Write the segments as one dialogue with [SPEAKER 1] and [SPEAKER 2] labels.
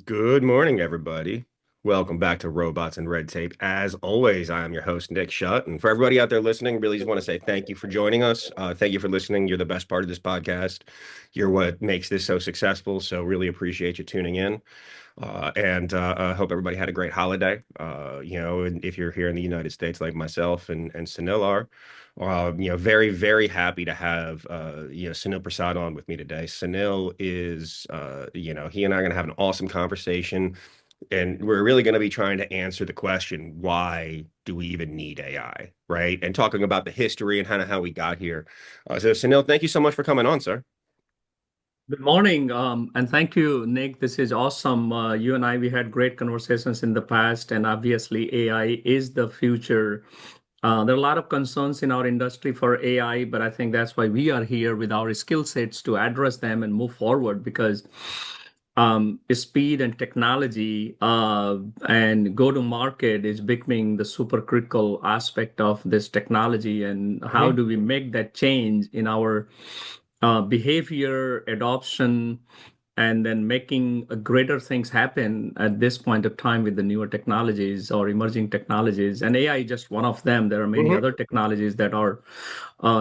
[SPEAKER 1] Good morning, everybody. Welcome back to Robots and Red Tape. As always, I am your host, Nick Schutt. And for everybody out there listening, really just want to say thank you for joining us. Thank you for listening. You're the best part of this podcast. You're what makes this so successful. So really appreciate you tuning in. And I hope everybody had a great holiday. And if you're here in the United States, like myself and Sunil are, very, very happy to have, Sunil Prasad on with me today. Sunil is, he and I are going to have an awesome conversation. And we're really going to be trying to answer the question, why do we even need AI, right? And talking about the history and kind of how we got here. So, Sunil, thank you so much for coming on, sir.
[SPEAKER 2] Good morning, and thank you, Nick. This is awesome. You and I, we had great conversations in the past, and obviously, AI is the future. There are a lot of concerns in our industry for AI, but I think that's why we are here with our skill sets to address them and move forward because speed and technology and go to market is becoming the super critical aspect of this technology. And how
[SPEAKER 1] Mhm.
[SPEAKER 2] do we make that change in our behavior adoption and then making greater things happen at this point of time with the newer technologies or emerging technologies. And AI is just one of them. There are many
[SPEAKER 1] Mhm.
[SPEAKER 2] other technologies that are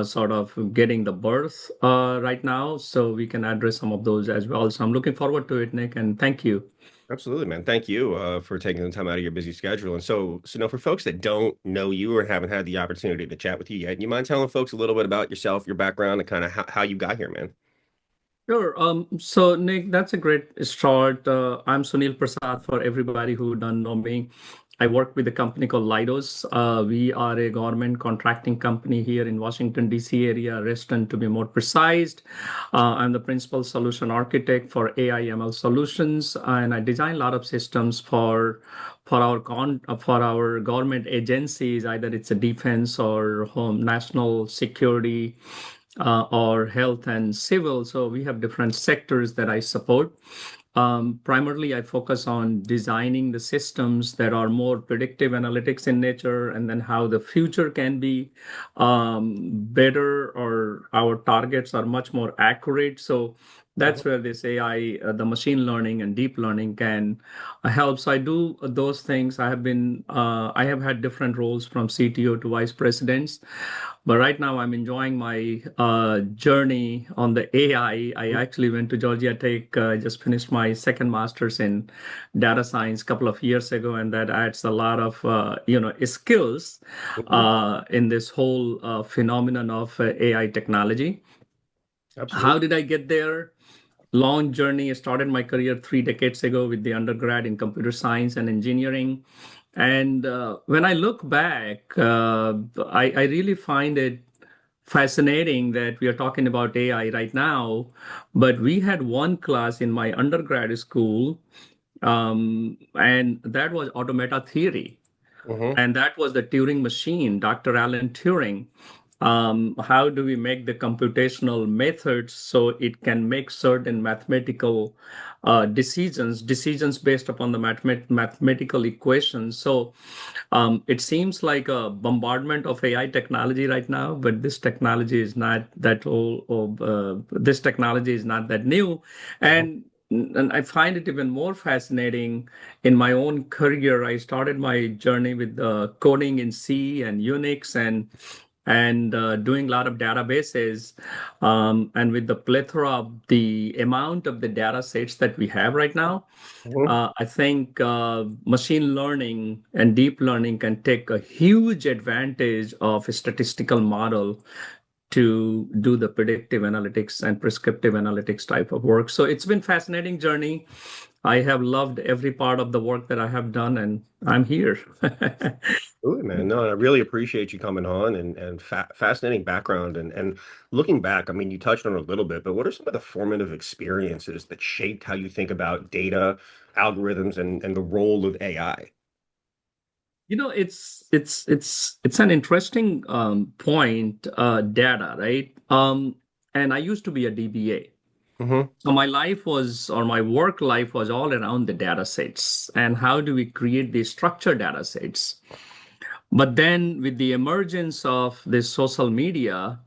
[SPEAKER 2] sort of getting the birth right now. So we can address some of those as well. So I'm looking forward to it, Nick, and thank you.
[SPEAKER 1] Absolutely, man. Thank you for taking the time out of your busy schedule. And so now for folks that don't know you or haven't had the opportunity to chat with you yet, you mind telling folks a little bit about yourself, your background, and kind of how you got here, man?
[SPEAKER 2] Sure. So Nick, that's a great start. I'm Sunil Prasad for everybody who don't know me. I work with a company called Leidos. We are a government contracting company here in Washington, D.C. area, Reston to be more precise. I'm the principal solution architect for AI ML solutions, and I design a lot of systems for our government agencies, either it's a defense or home national security or health and civil. So we have different sectors that I support. Primarily, I focus on designing the systems that are more predictive analytics in nature, and then how the future can be better or our targets are much more accurate. So that's
[SPEAKER 1] Mhm.
[SPEAKER 2] where this AI, the machine learning and deep learning can help. So I do those things. I have had different roles from CTO to vice presidents. But right now, I'm enjoying my journey on the AI. I actually went to Georgia Tech, just finished my second master's in data science a couple of years ago, and that adds a lot of skills
[SPEAKER 1] Mhm.
[SPEAKER 2] in this whole phenomenon of AI technology. How
[SPEAKER 1] Absolutely.
[SPEAKER 2] did I get there? Long journey. I started my career 3 decades ago with the undergrad in computer science and engineering. And when I look back, I really find it fascinating that we are talking about AI right now. But we had one class in my undergrad school, and that was automata theory.
[SPEAKER 1] Mhm.
[SPEAKER 2] And that was the Turing machine, Dr. Alan Turing. How do we make the computational methods so it can make certain mathematical decisions based upon the mathematical equations? So it seems like a bombardment of AI technology right now, but this technology is not that old. This technology is not that new,
[SPEAKER 1] Mhm.
[SPEAKER 2] and I find it even more fascinating. In my own career, I started my journey with coding in C and Unix and doing a lot of databases. And with the plethora of the amount of the data sets that we have right now,
[SPEAKER 1] Mhm.
[SPEAKER 2] I think machine learning and deep learning can take a huge advantage of a statistical model to do the predictive analytics and prescriptive analytics type of work. So it's been fascinating journey. I have loved every part of the work that I have done, and I'm here.
[SPEAKER 1] Absolutely, man. No, I really appreciate you coming on and fascinating background and looking back. I mean, you touched on it a little bit, but what are some of the formative experiences that shaped how you think about data, algorithms, and the role of AI?
[SPEAKER 2] It's an interesting point, data, right? And I used to be a DBA.
[SPEAKER 1] Hmm.
[SPEAKER 2] So my life was, or my work life was all around the data sets and how do we create these structured data sets. But then with the emergence of this social media,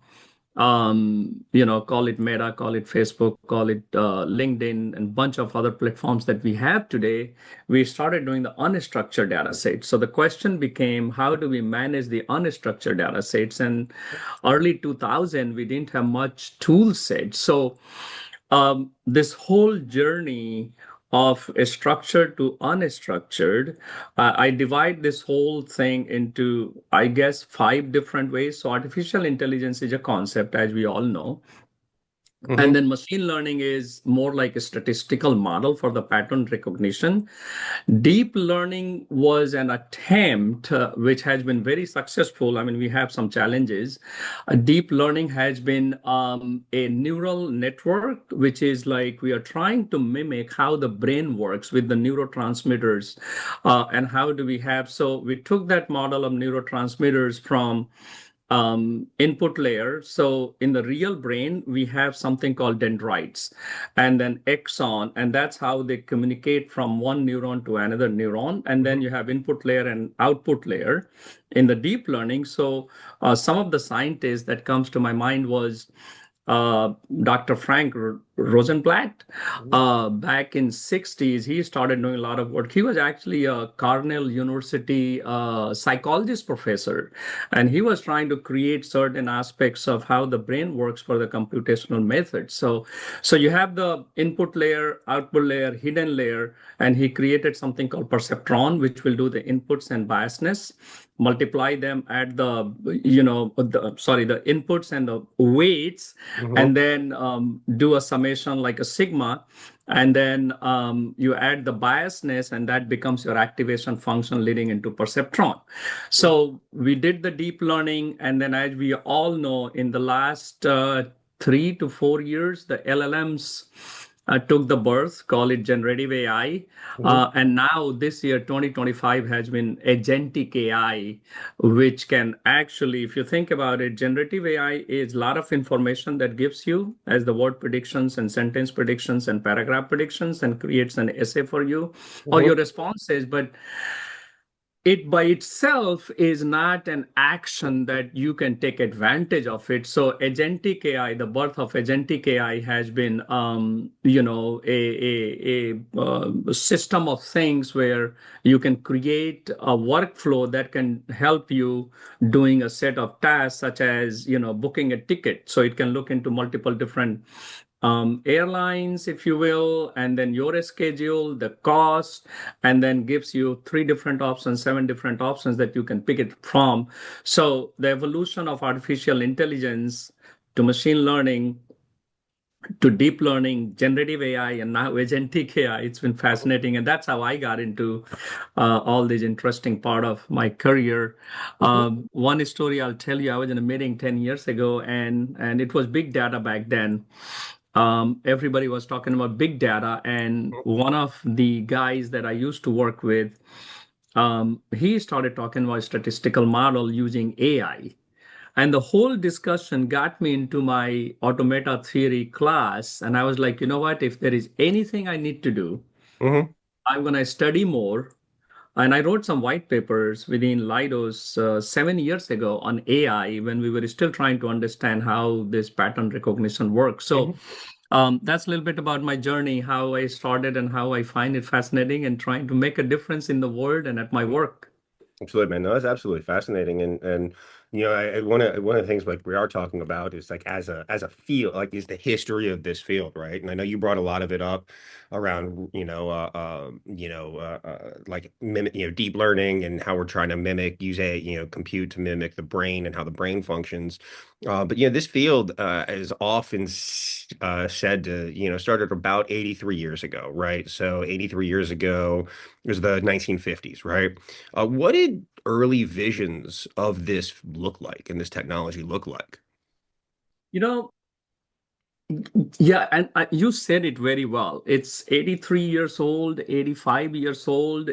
[SPEAKER 2] call it Meta, call it Facebook, call it LinkedIn, and bunch of other platforms that we have today, we started doing the unstructured data sets. So the question became, how do we manage the unstructured data sets? And early 2000, we didn't have much tool set. So this whole journey of a structured to unstructured, I divide this whole thing into, I guess, five different ways. So artificial intelligence is a concept, as we all know. And
[SPEAKER 1] Hmm.
[SPEAKER 2] then machine learning is more like a statistical model for the pattern recognition. Deep learning was an attempt which has been very successful. I mean, we have some challenges. Deep learning has been a neural network, which is like we are trying to mimic how the brain works with the neurotransmitters. And how do we have? So we took that model of neurotransmitters from input layer. So in the real brain, we have something called dendrites and then axon, and that's how they communicate from one neuron to another neuron. And then you have input layer and output layer in the deep learning. So some of the scientists that comes to my mind was Dr. Frank Rosenblatt.
[SPEAKER 1] Hmm.
[SPEAKER 2] Back in 60s, he started doing a lot of work. He was actually a Cornell University psychologist professor, and he was trying to create certain aspects of how the brain works for the computational method. So you have the input layer, output layer, hidden layer, and he created something called perceptron, which will do the inputs and biasness, multiply them at the inputs and the weights,
[SPEAKER 1] Hmm.
[SPEAKER 2] and then do a summation like a sigma, and then you add the biasness, and that becomes your activation function leading into perceptron. So we did the deep learning, and then as we all know, in the last 3 to 4 years, the LLMs took the birth, call it generative AI.
[SPEAKER 1] Hmm.
[SPEAKER 2] And now this year, 2025, has been agentic AI, which can actually, if you think about it, generative AI is a lot of information that gives you as the word predictions and sentence predictions and paragraph predictions and creates an essay for you or
[SPEAKER 1] Hmm.
[SPEAKER 2] your responses. But it by itself is not an action that you can take advantage of it. So agentic AI, the birth of agentic AI has been, a system of things where you can create a workflow that can help you doing a set of tasks, such as, booking a ticket. So it can look into multiple different airlines, if you will, and then your schedule, the cost, and then gives you three different options, seven different options that you can pick it from. So the evolution of artificial intelligence to machine learning to deep learning, generative AI, and now agentic AI, it's been fascinating. And that's how I got into all this interesting part of my career. One story I'll tell you, I was in a meeting 10 years ago, and it was big data back then. Everybody was talking about big data, and one of the guys that I used to work with, he started talking about statistical model using AI. And the whole discussion got me into my automata theory class. And I was like, you know what? If there is anything I need to do,
[SPEAKER 1] Hmm.
[SPEAKER 2] I'm going to study more. And I wrote some white papers within Leidos 7 years ago on AI when we were still trying to understand how this pattern recognition works. So
[SPEAKER 1] Hmm.
[SPEAKER 2] that's a little bit about my journey, how I started and how I find it fascinating and trying to make a difference in the world and at my work.
[SPEAKER 1] Absolutely, man. No, that's absolutely fascinating. And one of the things like we are talking about is like as a field, like is the history of this field, right? And I know you brought a lot of it up around, like mimic, deep learning and how we're trying to mimic, use compute to mimic the brain and how the brain functions. But this field is often said to, started about 83 years ago, right? So 83 years ago was the 1950s, right? What did early visions of this look like and this technology look like?
[SPEAKER 2] You know, Yeah, and you said it very well. It's 83 years old, 85 years old.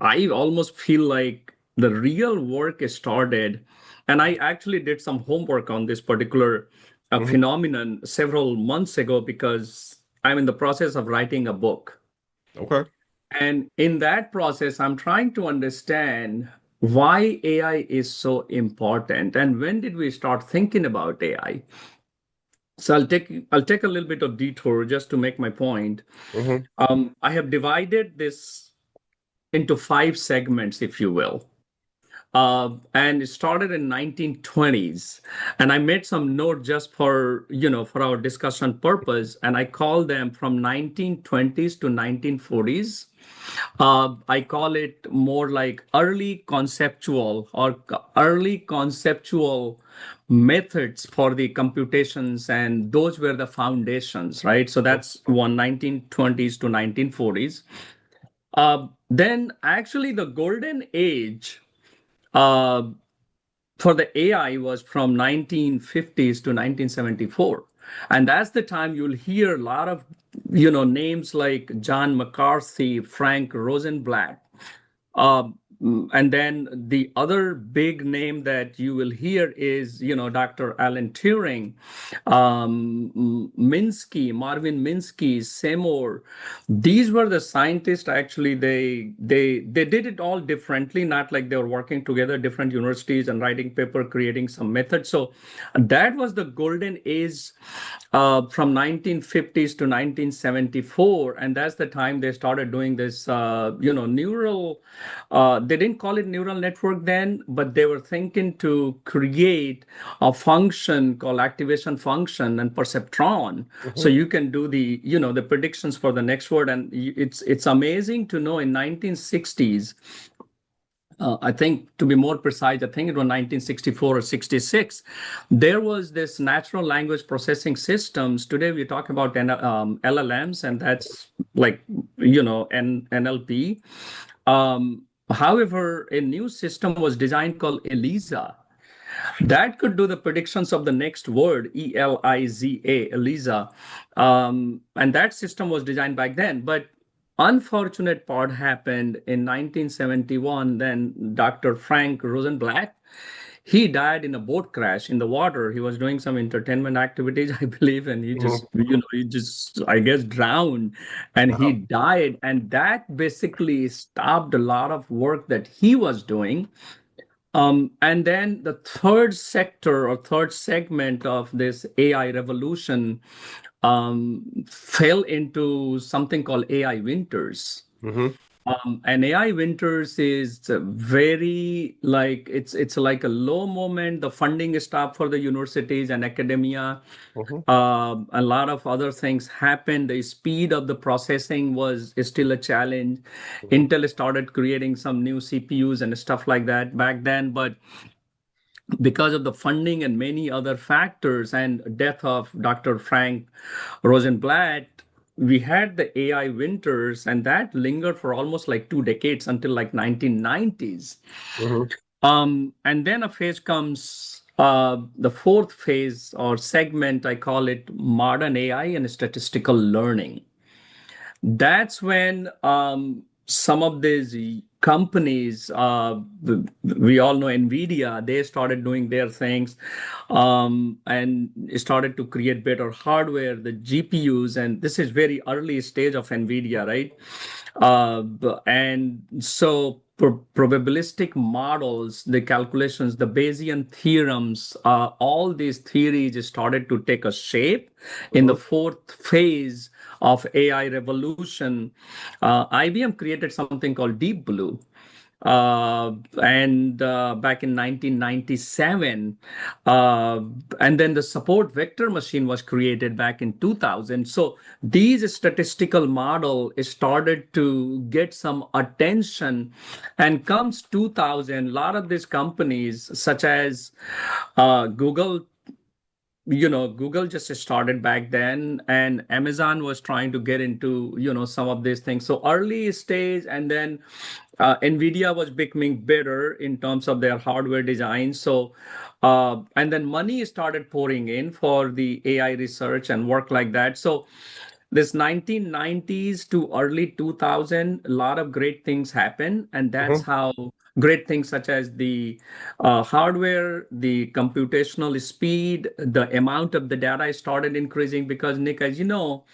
[SPEAKER 2] I almost feel like the real work started, and I actually did some homework on this particular
[SPEAKER 1] Hmm.
[SPEAKER 2] phenomenon several months ago because I'm in the process of writing a book.
[SPEAKER 1] Okay.
[SPEAKER 2] And in that process, I'm trying to understand. why AI is so important and when did we start thinking about AI. So I'll take a little bit of detour just to make my point.
[SPEAKER 1] Mm-hmm.
[SPEAKER 2] I have divided this into five segments, if you will. And it started in 1920s. And I made some note just for our discussion purpose, and I call them from 1920s to 1940s. I call it more like early conceptual methods for the computations, and those were the foundations, right? So that's 1920s to 1940s. Then actually the golden age uh, for the AI was from 1950s to 1974. And that's the time you'll hear a lot of names like John McCarthy, Frank Rosenblatt, um, and then the other big name that you will hear is, Dr. Alan Turing, Minsky, Marvin Minsky, Seymour. These were the scientists. Actually, they did it all differently, not like they were working together, different universities and writing paper, creating some method. So that was the golden age from 1950s to 1974, and that's the time they started doing this neural they didn't call it neural network then, but they were thinking to create a function called activation function and perceptron, so
[SPEAKER 1] Mm-hmm.
[SPEAKER 2] you can do the predictions for the next word. And it's amazing to know in 1960s, I think, to be more precise, I think it was 1964 or 66. There was this natural language processing systems. Today we talk about LLMs, and that's like, NLP. However, a new system was designed called ELIZA that could do the predictions of the next word, ELIZA. And that system was designed back then. But unfortunate part happened in 1971. Then Dr. Frank Rosenblatt, he died in a boat crash in the water. He was doing some entertainment activities, I believe, and
[SPEAKER 1] Mm-hmm.
[SPEAKER 2] he just, I guess, drowned, and he
[SPEAKER 1] Wow.
[SPEAKER 2] died. And that basically stopped a lot of work that he was doing. And then the third sector or third segment of this AI revolution fell into something called AI winters.
[SPEAKER 1] Mm-hmm.
[SPEAKER 2] And AI winters is very like it's like a low moment. The funding is stopped for the universities and academia.
[SPEAKER 1] Mm-hmm.
[SPEAKER 2] A lot of other things happened. The speed of the processing was is still a challenge.
[SPEAKER 1] Mm-hmm.
[SPEAKER 2] Intel started creating some new CPUs and stuff like that back then, but because of the funding and many other factors and death of Dr. Frank Rosenblatt, we had the AI winters, and that lingered for almost like 2 decades until like 1990s.
[SPEAKER 1] Mm-hmm.
[SPEAKER 2] And then a phase comes, the fourth phase or segment, I call it modern AI and statistical learning. That's when some of these companies, we all know NVIDIA, they started doing their things, and started to create better hardware, the GPUs, and this is very early stage of NVIDIA, right? And so probabilistic models, the calculations, the Bayesian theorems, all these theories started to take a shape in the
[SPEAKER 1] Mm-hmm.
[SPEAKER 2] fourth phase of AI revolution. IBM created something called Deep Blue. And back in 1997, uh, and then the support vector machine was created back in 2000. So these statistical model started to get some attention, and comes 2000, a lot of these companies such as Google, Google just started back then, and Amazon was trying to get into, some of these things. So early stage, and then Nvidia was becoming better in terms of their hardware design. So, and then money started pouring in for the AI research and work like that. So this 1990s to early 2000, a lot of great things happen, and that's
[SPEAKER 1] Mm-hmm.
[SPEAKER 2] how great things such as the hardware, the computational speed, the amount of the data started increasing. Because Nick, as you know,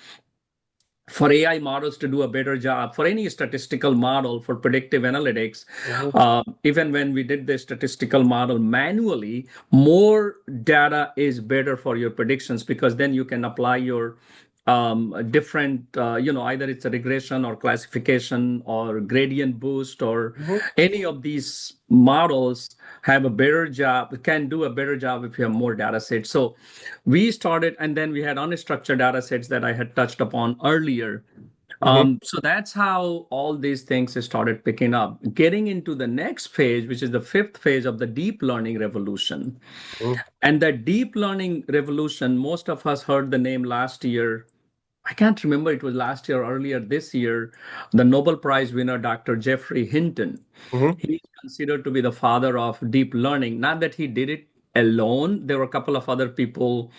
[SPEAKER 2] for AI models to do a better job, for any statistical model for predictive analytics,
[SPEAKER 1] Hmm.
[SPEAKER 2] even when we did the statistical model manually, more data is better for your predictions because then you can apply your different, either it's a regression or classification or gradient boost or
[SPEAKER 1] Hmm.
[SPEAKER 2] any of these models have a better job, can do a better job if you have more data sets. So we started, and then we had unstructured data sets that I had touched upon earlier.
[SPEAKER 1] Hmm.
[SPEAKER 2] So that's how all these things started picking up. Getting into the next phase, which is the fifth phase of the deep learning revolution.
[SPEAKER 1] Hmm.
[SPEAKER 2] And that deep learning revolution, most of us heard the name last year. I can't remember, it was last year or earlier this year, the Nobel Prize winner, Dr. Jeffrey Hinton.
[SPEAKER 1] Hmm.
[SPEAKER 2] He is considered to be the father of deep learning. Not that he did it alone. There were a couple of other people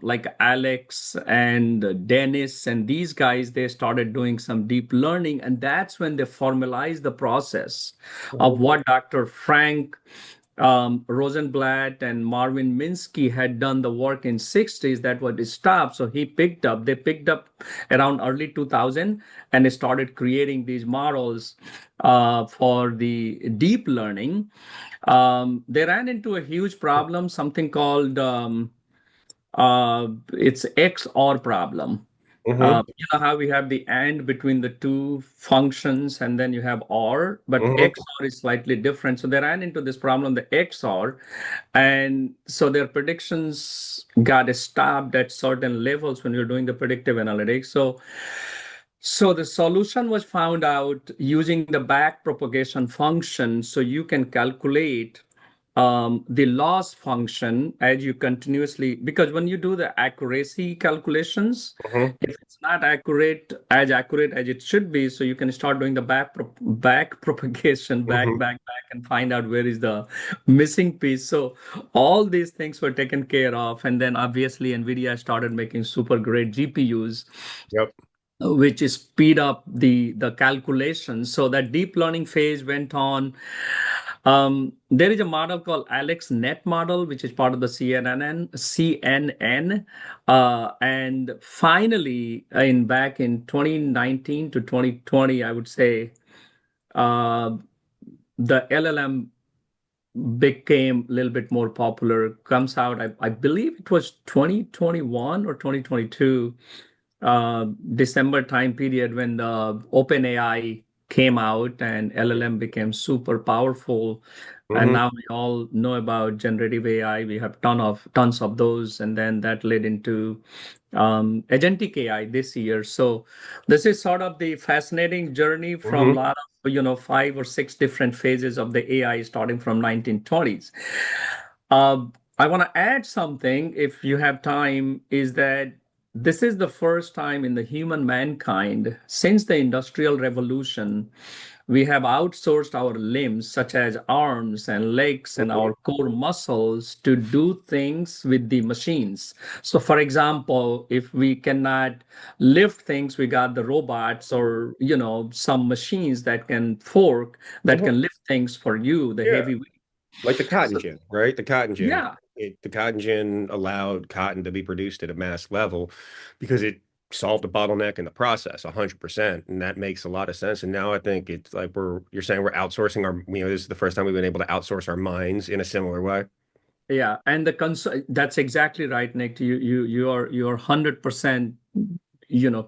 [SPEAKER 2] like Alex and Dennis and these guys, they started doing some deep learning. And that's when they formalized the process
[SPEAKER 1] Hmm.
[SPEAKER 2] of what Dr. Frank Rosenblatt and Marvin Minsky had done the work in 60s that was stopped. So they picked up around early 2000 and they started creating these models for the deep learning. They ran into a huge problem, something called it's XOR problem.
[SPEAKER 1] Hmm.
[SPEAKER 2] You know how we have the AND between the two functions and then you have OR, but
[SPEAKER 1] Hmm.
[SPEAKER 2] XOR is slightly different. So they ran into this problem, the XOR, and so their predictions got stopped at certain levels when you're doing the predictive analytics. So the solution was found out using the back propagation function. So you can calculate the loss function as you continuously, because when you do the accuracy calculations,
[SPEAKER 1] Hmm.
[SPEAKER 2] if it's not as accurate as it should be, so you can start doing the back propagation,
[SPEAKER 1] Hmm.
[SPEAKER 2] back, and find out where is the missing piece. So all these things were taken care of, and then obviously NVIDIA started making super great GPUs
[SPEAKER 1] Yep.
[SPEAKER 2] which is speed up the calculation. So that deep learning phase went on. There is a model called AlexNet model, which is part of the CNN. And finally, in back in 2019 to 2020, I would say, uh, the LLM became a little bit more popular. Comes out, I believe it was 2021 or 2022 December time period when the OpenAI came out and LLM became super powerful. And
[SPEAKER 1] Hmm.
[SPEAKER 2] now we all know about generative AI. We have tons of those, and then that led into agentic AI this year. So this is sort of the fascinating journey from a
[SPEAKER 1] Hmm.
[SPEAKER 2] lot of 5 or 6 different phases of the AI starting from 1920s. I want to add something, if you have time, is that this is the first time in the human mankind since the Industrial Revolution we have outsourced our limbs, such as arms and legs and
[SPEAKER 1] Hmm.
[SPEAKER 2] our core muscles, to do things with the machines. So, for example, if we cannot lift things, we got the robots or some machines that
[SPEAKER 1] Hmm.
[SPEAKER 2] can lift things for you, the
[SPEAKER 1] Yeah.
[SPEAKER 2] heavy weight.
[SPEAKER 1] Like the cotton
[SPEAKER 2] So,
[SPEAKER 1] gin, right? The cotton gin.
[SPEAKER 2] yeah,
[SPEAKER 1] The cotton gin allowed cotton to be produced at a mass level because it solved the bottleneck in the process 100%. And that makes a lot of sense. And now I think it's like you're saying we're outsourcing this is the first time we've been able to outsource our minds in a similar way.
[SPEAKER 2] yeah, and that's exactly right, Nick. You're 100%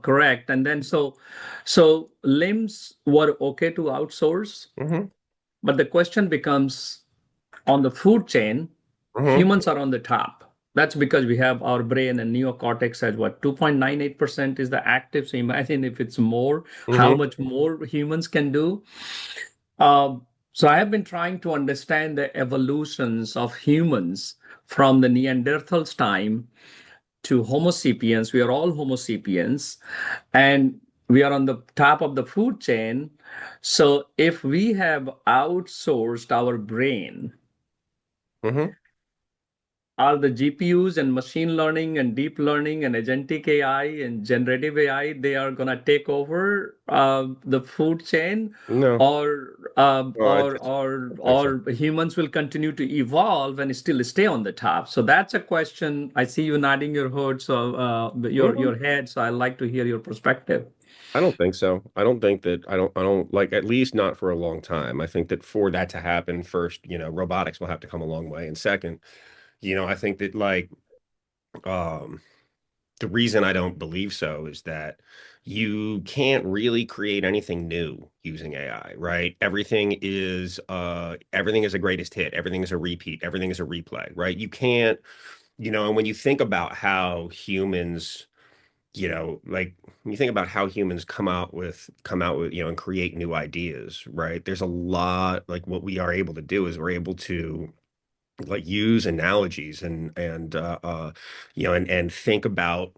[SPEAKER 2] correct. And then so limbs were okay to outsource,
[SPEAKER 1] Hmm.
[SPEAKER 2] but the question becomes on the food chain,
[SPEAKER 1] Hmm.
[SPEAKER 2] humans are on the top. That's because we have our brain and neocortex at what 2.98% is the active. So imagine if it's more, how
[SPEAKER 1] Hmm.
[SPEAKER 2] much more humans can do. So I have been trying to understand the evolutions of humans from the Neanderthals time to Homo sapiens. We are all Homo sapiens, and we are on the top of the food chain. So if we have outsourced our brain,
[SPEAKER 1] Hmm.
[SPEAKER 2] are the GPUs and machine learning and deep learning and agentic AI and generative AI, they are gonna take over the food chain,
[SPEAKER 1] No, I don't think so.
[SPEAKER 2] or humans will continue to evolve and still stay on the top. So that's a question. I see you nodding your head, so
[SPEAKER 1] Mhm.
[SPEAKER 2] your head. So I'd like to hear your perspective.
[SPEAKER 1] I don't think so. I don't think that I don't like at least not for a long time. I think that for that to happen, first, robotics will have to come a long way. And second, I think that um the reason I don't believe so is that you can't really create anything new using AI, right? Everything is a greatest hit, everything is a repeat, everything is a replay, right? You can't, and when you think about how humans like when you think about how humans come out with, and create new ideas, right? There's a lot like what we are able to do is we're able to like use analogies and think about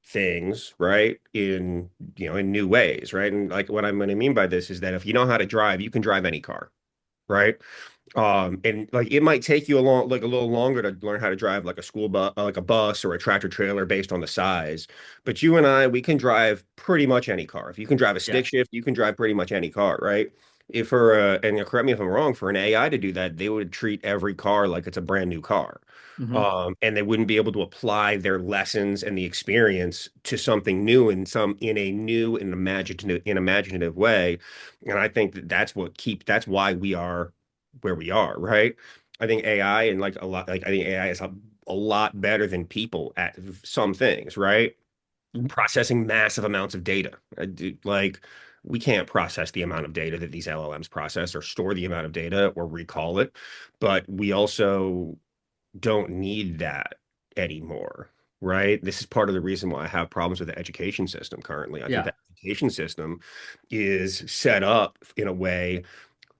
[SPEAKER 1] things, right? In new ways, right? And like what I mean by this is that if you know how to drive, you can drive any car, right? And like it might take you a little longer to learn how to drive like a school bus, like a bus or a tractor trailer based on the size. But you and I, we can drive pretty much any car. If you can drive a
[SPEAKER 2] Yeah.
[SPEAKER 1] stick shift, you can drive pretty much any car, right? If for and correct me if I'm wrong, for an AI to do that, they would treat every car like it's a brand new car.
[SPEAKER 2] Hmm.
[SPEAKER 1] And they wouldn't be able to apply their lessons and the experience to something new in a new and imaginative way. And I think that that's why we are where we are, right? I think AI and like a lot, like I think AI is a lot better than people at some things, right? Processing massive amounts of data. Like we can't process the amount of data that these LLMs process or store the amount of data or recall it, but we also don't need that anymore, right? This is part of the reason why I have problems with the education system currently. I think
[SPEAKER 2] Yeah.
[SPEAKER 1] the education system is set up in a way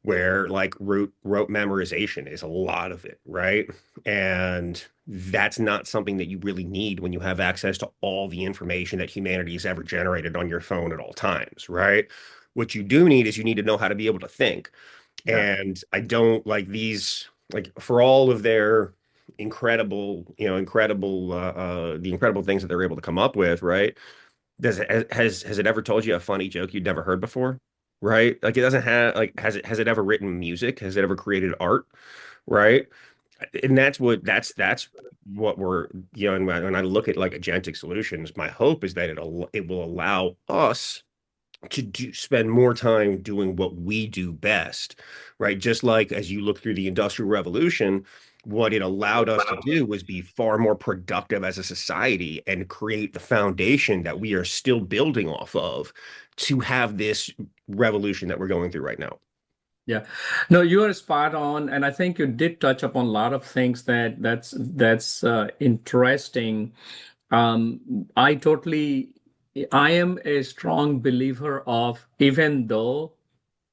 [SPEAKER 1] where like rote memorization is a lot of it, right? And that's not something that you really need when you have access to all the information that humanity has ever generated on your phone at all times, right? What you do need is you need to know how to be able to think.
[SPEAKER 2] Yeah.
[SPEAKER 1] And I don't like these, like for all of their the incredible things that they're able to come up with, right? Has it ever told you a funny joke you'd never heard before? Right? Like it doesn't have like has it ever written music? Has it ever created art? Right? And that's what we're and when I look at like agentic solutions, my hope is that it will allow us to spend more time doing what we do best, right? Just like as you look through the Industrial Revolution, what it allowed us to do was be far more productive as a society and create the foundation that we are still building off of to have this revolution that we're going through right now.
[SPEAKER 2] Yeah. No, you are spot on, and I think you did touch upon a lot of things that's interesting. I am a strong believer of even though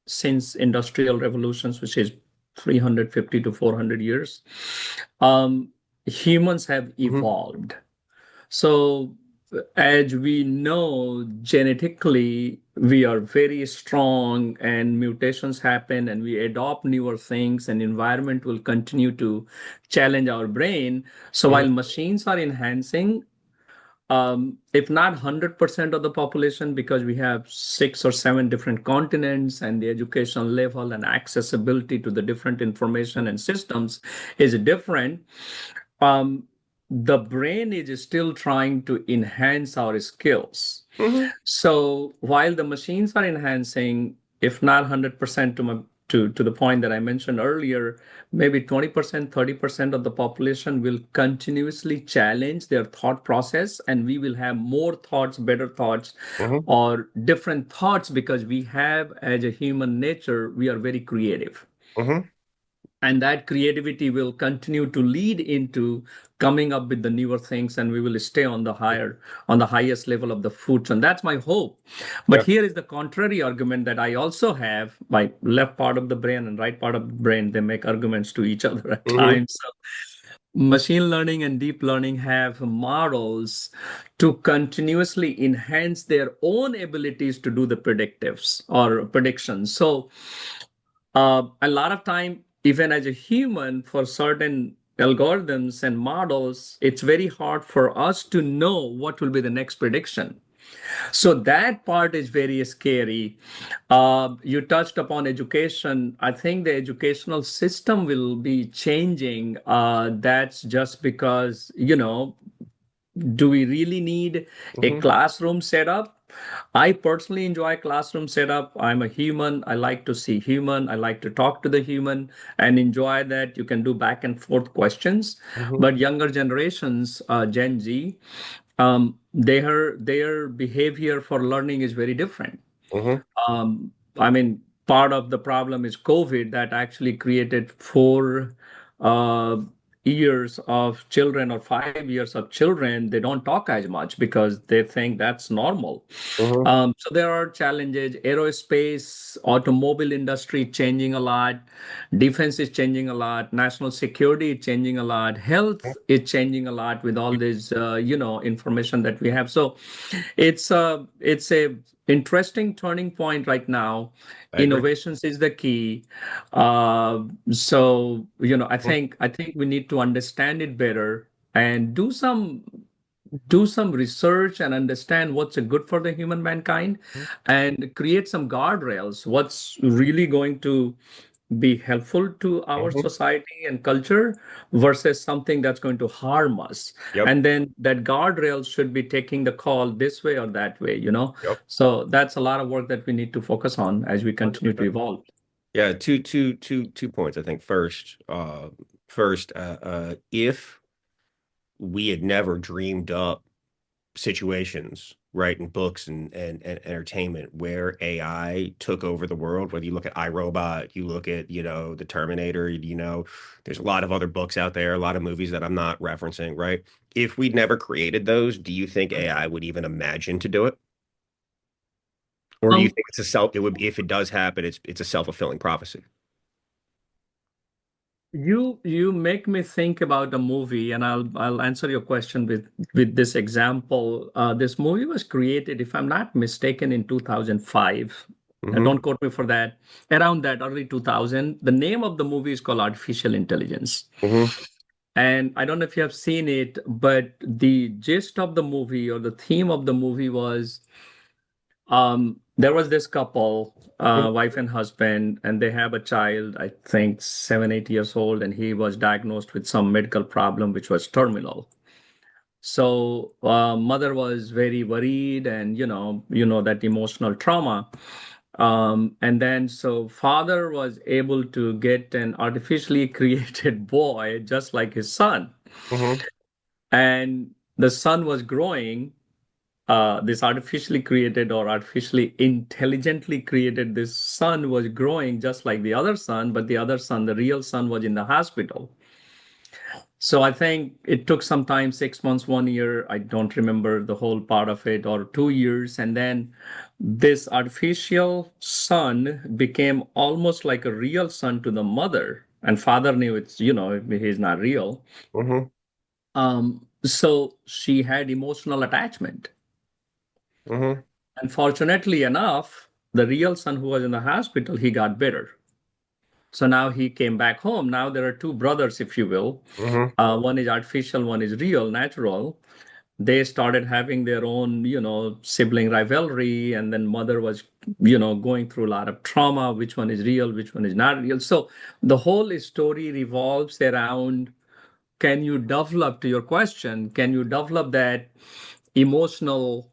[SPEAKER 2] since industrial revolutions, which is 350 to 400 years, um, humans have
[SPEAKER 1] Hmm.
[SPEAKER 2] evolved. So, as we know, genetically, we are very strong and mutations happen and we adopt newer things, and environment will continue to challenge our brain. So,
[SPEAKER 1] Hmm.
[SPEAKER 2] while machines are enhancing, if not 100% of the population, because we have 6 or 7 different continents and the education level and accessibility to the different information and systems is different, um, the brain is still trying to enhance our skills.
[SPEAKER 1] Hmm.
[SPEAKER 2] So while the machines are enhancing, if not 100% to the point that I mentioned earlier, maybe 20%, 30% of the population will continuously challenge their thought process, and we will have more thoughts, better thoughts,
[SPEAKER 1] Hmm.
[SPEAKER 2] or different thoughts because we have, as a human nature, we are very creative,
[SPEAKER 1] Hmm.
[SPEAKER 2] and that creativity will continue to lead into coming up with the newer things, and we will stay on the highest level of the food chain. That's my hope. But
[SPEAKER 1] Yeah.
[SPEAKER 2] here is the contrary argument that I also have. My left part of the brain and right part of the brain, they make arguments to each other at
[SPEAKER 1] Hmm.
[SPEAKER 2] times. So machine learning and deep learning have models to continuously enhance their own abilities to do the predictives or predictions. So a lot of time, even as a human, for certain algorithms and models, it's very hard for us to know what will be the next prediction. So that part is very scary. You touched upon education. I think the educational system will be changing. That's just because, do we really need a
[SPEAKER 1] Hmm.
[SPEAKER 2] classroom setup? I personally enjoy classroom setup. I'm a human. I like to see human. I like to talk to the human and enjoy that. You can do back and forth questions.
[SPEAKER 1] Hmm.
[SPEAKER 2] But younger generations, Gen Z, their behavior for learning is very different.
[SPEAKER 1] Hmm.
[SPEAKER 2] I mean, part of the problem is COVID that actually created 4 years of children or 5 years of children. They don't talk as much because they think that's normal.
[SPEAKER 1] Hmm.
[SPEAKER 2] So there are challenges. Aerospace, automobile industry changing a lot. Defense is changing a lot. National security is changing a lot. Health is changing a lot with all this, information that we have. So it's a interesting turning point right now.
[SPEAKER 1] I agree.
[SPEAKER 2] Innovations is the key. So I think we need to understand it better and do some research and understand what's good for the human mankind and create some guardrails. What's really going to be helpful to our
[SPEAKER 1] Hmm.
[SPEAKER 2] society and culture versus something that's going to harm us.
[SPEAKER 1] Yep.
[SPEAKER 2] And then that guardrail should be taking the call this way or that way.
[SPEAKER 1] Yep.
[SPEAKER 2] So that's a lot of work that we need to focus on as we continue to
[SPEAKER 1] 100%.
[SPEAKER 2] evolve.
[SPEAKER 1] Yeah, two points. I think first, if we had never dreamed up situations, right, in books and entertainment where AI took over the world, whether you look at iRobot, you look at, the Terminator, there's a lot of other books out there, a lot of movies that I'm not referencing, right? If we'd never created those, do you think AI would even imagine to do it? Or do you
[SPEAKER 2] Um,
[SPEAKER 1] think it would, if it does happen, it's a self-fulfilling prophecy?
[SPEAKER 2] you make me think about a movie, and I'll answer your question with this example. This movie was created, if I'm not mistaken, in 2005.
[SPEAKER 1] Mm-hmm.
[SPEAKER 2] Don't quote me for that. Around that early 2000. The name of the movie is called Artificial Intelligence.
[SPEAKER 1] Mm-hmm.
[SPEAKER 2] And I don't know if you have seen it, but the gist of the movie or the theme of the movie was there was this couple, wife and husband, and they have a child, I think 7, 8 years old, and he was diagnosed with some medical problem which was terminal. So mother was very worried, and that emotional trauma. And then so father was able to get an artificially created boy just like his son,
[SPEAKER 1] Mm-hmm.
[SPEAKER 2] and the son was growing. This artificially created or artificially intelligently created this son was growing just like the other son, but the other son, the real son, was in the hospital. So I think it took some time, 6 months, 1 year. I don't remember the whole part of it, or 2 years. And then this artificial son became almost like a real son to the mother. And father knew he's not real.
[SPEAKER 1] Mm-hmm.
[SPEAKER 2] So she had emotional attachment.
[SPEAKER 1] Mm-hmm.
[SPEAKER 2] Unfortunately enough, the real son who was in the hospital, he got better. So now he came back home. Now there are two brothers, if you will.
[SPEAKER 1] Mm-hmm.
[SPEAKER 2] One is artificial, one is real, natural. They started having their own, sibling rivalry. And then mother was, going through a lot of trauma. Which one is real? Which one is not real? So the whole story revolves around, can you develop, to your question, can you develop that emotional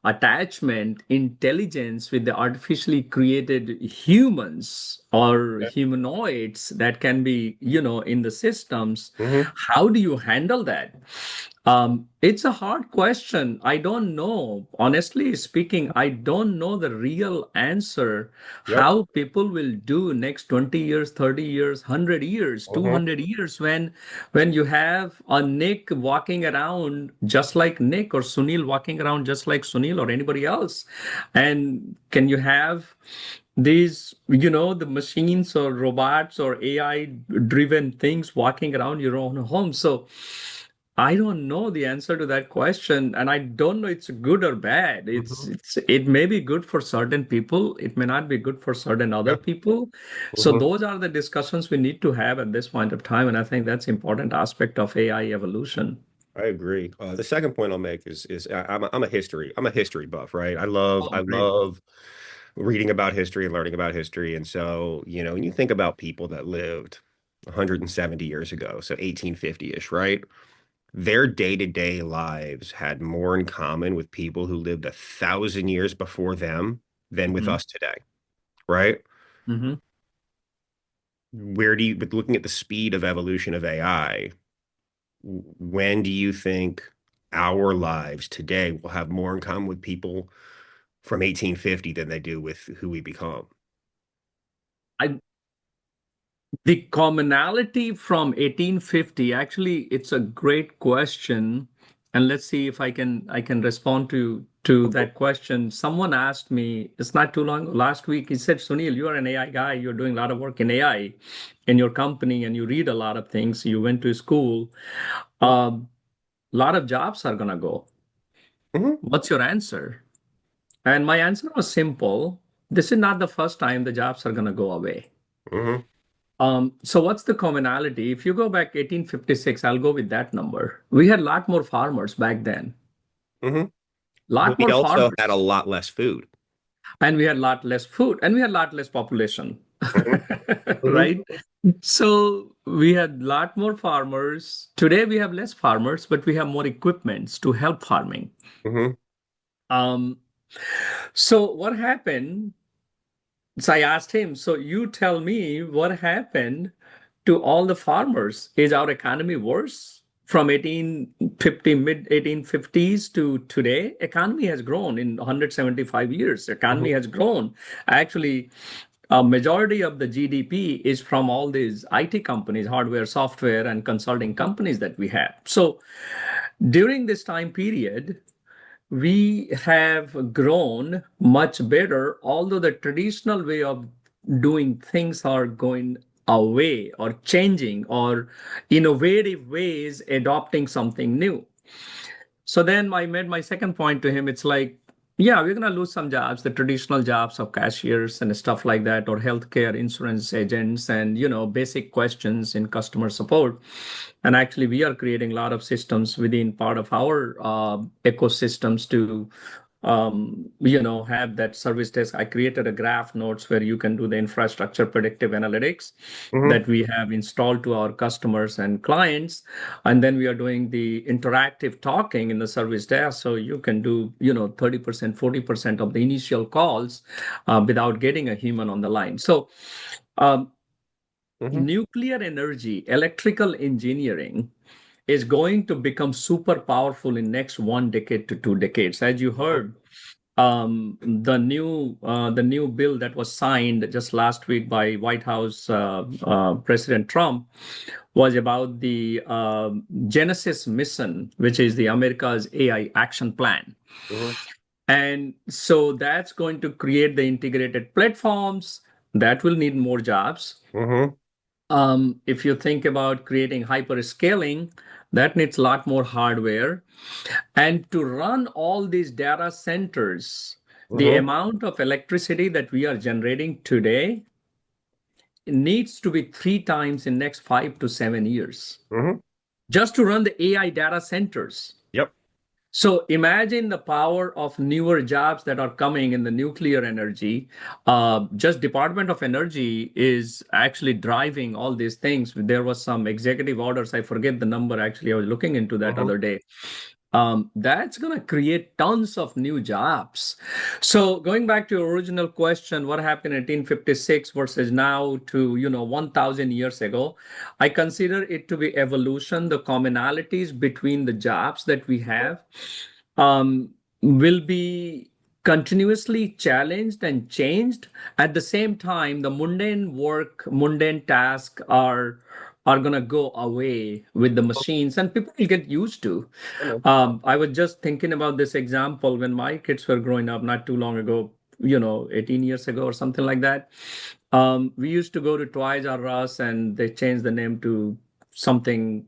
[SPEAKER 2] attachment, intelligence with the artificially created humans or humanoids that can be, in the systems?
[SPEAKER 1] Mm-hmm.
[SPEAKER 2] How do you handle that? It's a hard question. I don't know. Honestly speaking, I don't know the real answer
[SPEAKER 1] Yep.
[SPEAKER 2] how people will do next 20 years, 30 years, 100 years,
[SPEAKER 1] Mm-hmm.
[SPEAKER 2] 200 years when you have a Nick walking around just like Nick, or Sunil walking around just like Sunil, or anybody else. And can you have these, the machines or robots or AI driven things walking around your own home? So I don't know the answer to that question, and I don't know it's good or bad.
[SPEAKER 1] Hmm.
[SPEAKER 2] It may be good for certain people, it may not be good for certain other
[SPEAKER 1] Yeah.
[SPEAKER 2] people. So
[SPEAKER 1] Hmm.
[SPEAKER 2] those are the discussions we need to have at this point of time, and I think that's important aspect of AI evolution.
[SPEAKER 1] I agree. The second point I'll make is I'm a history buff, right? I love
[SPEAKER 2] Oh,
[SPEAKER 1] I
[SPEAKER 2] great.
[SPEAKER 1] love reading about history and learning about history. And so, when you think about people that lived 170 years ago, so 1850-ish, right? Their day-to-day lives had more in common with people who lived 1,000 years before them than with
[SPEAKER 2] Hmm.
[SPEAKER 1] us today, right?
[SPEAKER 2] Hmm.
[SPEAKER 1] But looking at the speed of evolution of AI, when do you think our lives today will have more in common with people from 1850 than they do with who we become?
[SPEAKER 2] I The commonality from 1850, actually, it's a great question. And let's see if I can respond to
[SPEAKER 1] Mhm.
[SPEAKER 2] that question. Someone asked me, it's not too long, last week, he said, Sunil, you are an AI guy, you're doing a lot of work in AI in your company, and you read a lot of things, you went to school.
[SPEAKER 1] Mhm.
[SPEAKER 2] A lot of jobs are gonna go.
[SPEAKER 1] Mhm.
[SPEAKER 2] What's your answer? And my answer was simple. This is not the first time the jobs are gonna go away.
[SPEAKER 1] Mhm.
[SPEAKER 2] So what's the commonality? If you go back 1856, I'll go with that number. We had a lot more farmers back then.
[SPEAKER 1] Mhm. But
[SPEAKER 2] Lot
[SPEAKER 1] we
[SPEAKER 2] more
[SPEAKER 1] also had a
[SPEAKER 2] farmers.
[SPEAKER 1] lot less food.
[SPEAKER 2] And we had a lot less food and we had a lot less population.
[SPEAKER 1] Mhm. Mhm.
[SPEAKER 2] Right? So we had a lot more farmers. Today we have less farmers, but we have more equipments to help farming.
[SPEAKER 1] Mhm.
[SPEAKER 2] Um, so what happened? So I asked him, so you tell me what happened to all the farmers? Is our economy worse from 1850, mid 1850s to today? Economy has grown in 175 years. Economy
[SPEAKER 1] Mhm.
[SPEAKER 2] has grown. Actually, a majority of the GDP is from all these IT companies, hardware, software, and consulting companies that we have. So during this time period, we have grown much better, although the traditional way of doing things are going away or changing or innovative ways adopting something new. So then I made my second point to him. It's like, yeah, we're going to lose some jobs, the traditional jobs of cashiers and stuff like that, or healthcare insurance agents, and basic questions in customer support. And actually, we are creating a lot of systems within part of our ecosystems to have that service desk. I created a graph notes where you can do the infrastructure predictive analytics
[SPEAKER 1] Mhm.
[SPEAKER 2] that we have installed to our customers and clients. And then we are doing the interactive talking in the service desk. So you can do, 30%, 40% of the initial calls without getting a human on the line. So um,
[SPEAKER 1] Mhm.
[SPEAKER 2] nuclear energy, electrical engineering is going to become super powerful in next 1 decade to 2 decades. As you heard, the new bill that was signed just last week by White House President Trump was about the Genesis mission, which is the America's AI action plan.
[SPEAKER 1] Mhm.
[SPEAKER 2] And so that's going to create the integrated platforms that will need more jobs.
[SPEAKER 1] Mhm.
[SPEAKER 2] If you think about creating hyperscaling, that needs a lot more hardware. And to run all these data centers, the
[SPEAKER 1] Mhm.
[SPEAKER 2] amount of electricity that we are generating today needs to be 3 times in next 5 to 7 years
[SPEAKER 1] Mhm.
[SPEAKER 2] just to run the AI data centers.
[SPEAKER 1] Yep.
[SPEAKER 2] So imagine the power of newer jobs that are coming in the nuclear energy. Just Department of Energy is actually driving all these things. There was some executive orders. I forget the number. Actually, I was looking into that
[SPEAKER 1] Mhm.
[SPEAKER 2] other day. That's going to create tons of new jobs. So going back to your original question, what happened in 1856 versus now to 1,000 years ago? I consider it to be evolution. The commonalities between the jobs that we have will be continuously challenged and changed. At the same time, the mundane work, mundane tasks are going to go away with the machines and people will get used to.
[SPEAKER 1] I know.
[SPEAKER 2] I was just thinking about this example when my kids were growing up not too long ago, 18 years ago or something like that. We used to go to Toys R Us and they changed the name to something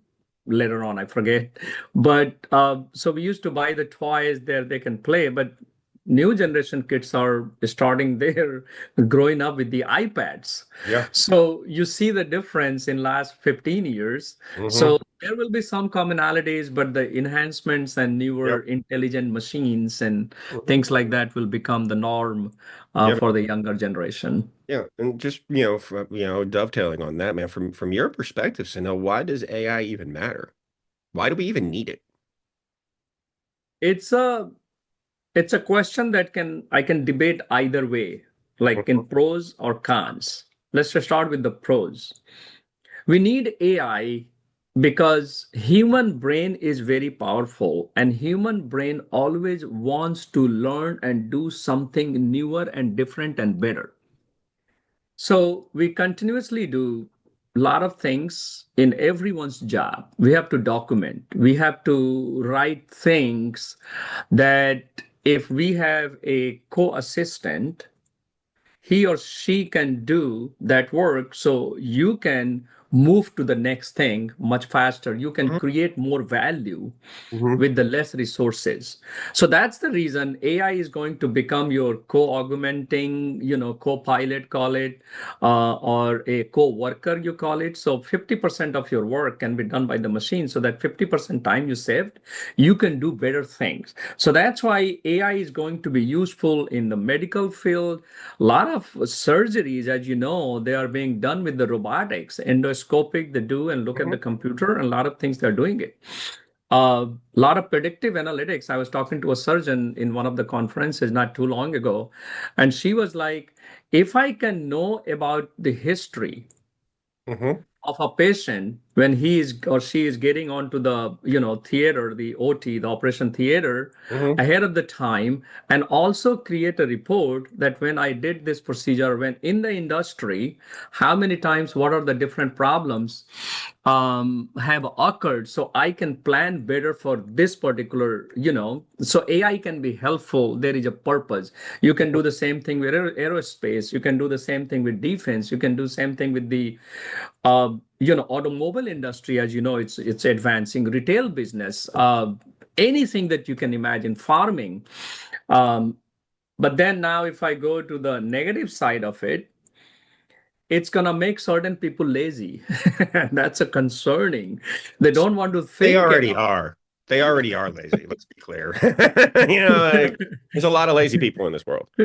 [SPEAKER 2] later on, I forget. But so we used to buy the toys there they can play, but new generation kids are starting there, growing up with the iPads.
[SPEAKER 1] Yeah.
[SPEAKER 2] So you see the difference in last 15 years. So
[SPEAKER 1] Hmm.
[SPEAKER 2] there will be some commonalities, but the enhancements and newer
[SPEAKER 1] Yep.
[SPEAKER 2] intelligent machines and
[SPEAKER 1] Hmm.
[SPEAKER 2] things like that will become the norm
[SPEAKER 1] Yep.
[SPEAKER 2] for the younger generation.
[SPEAKER 1] Yeah. And just, dovetailing on that, man, from your perspective, Sunil, why does AI even matter? Why do we even need it?
[SPEAKER 2] It's a it's a question that I can debate either way, like in
[SPEAKER 1] Mhm.
[SPEAKER 2] pros or cons. Let's just start with the pros. We need AI because human brain is very powerful and human brain always wants to learn and do something newer and different and better. So we continuously do a lot of things in everyone's job. We have to document, we have to write things that if we have a co-assistant, he or she can do that work so you can move to the next thing much faster. You can
[SPEAKER 1] Mhm.
[SPEAKER 2] create more value
[SPEAKER 1] Mhm.
[SPEAKER 2] with the less resources. So that's the reason AI is going to become your co-augmenting, co-pilot, call it, or a co-worker, you call it. So 50% of your work can be done by the machine. So that 50% time you saved, you can do better things. So that's why AI is going to be useful in the medical field. A lot of surgeries, as you know, they are being done with the robotics, endoscopic, they do and look at the
[SPEAKER 1] Mhm.
[SPEAKER 2] computer, and a lot of things they're doing it. A lot of predictive analytics. I was talking to a surgeon in one of the conferences not too long ago, and she was like, if I can know about the history
[SPEAKER 1] Mhm.
[SPEAKER 2] of a patient when he is or she is getting onto the theater, the OT, the operation theater,
[SPEAKER 1] Mhm.
[SPEAKER 2] ahead of the time, and also create a report that when I did this procedure, when in the industry, how many times, what are the different problems have occurred, so I can plan better for this particular, so AI can be helpful. There is a purpose. You can do the same thing with aerospace. You can do the same thing with defense. You can do same thing with the automobile industry. As you know, it's advancing retail business, anything that you can imagine, farming. um, but then now if I go to the negative side of it, it's going to make certain people lazy. That's a concerning. They don't want to
[SPEAKER 1] They
[SPEAKER 2] think
[SPEAKER 1] already
[SPEAKER 2] enough.
[SPEAKER 1] are. They already are lazy. Let's be clear. Like, there's a lot of lazy people in this world. A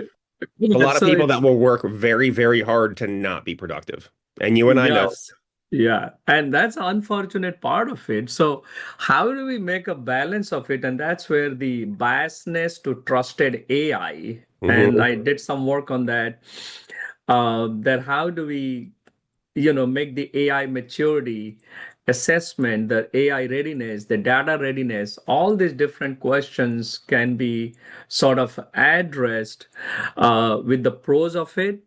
[SPEAKER 2] Yeah,
[SPEAKER 1] lot of
[SPEAKER 2] so
[SPEAKER 1] people
[SPEAKER 2] it's
[SPEAKER 1] that will work very, very hard to not be productive. And you and I know.
[SPEAKER 2] yes. Yeah. And that's the unfortunate part of it. So how do we make a balance of it? And that's where the biasness to trusted AI, and
[SPEAKER 1] Hmm.
[SPEAKER 2] I did some work on that, that how do we make the AI maturity assessment, the AI readiness, the data readiness, all these different questions can be sort of addressed with the pros of it.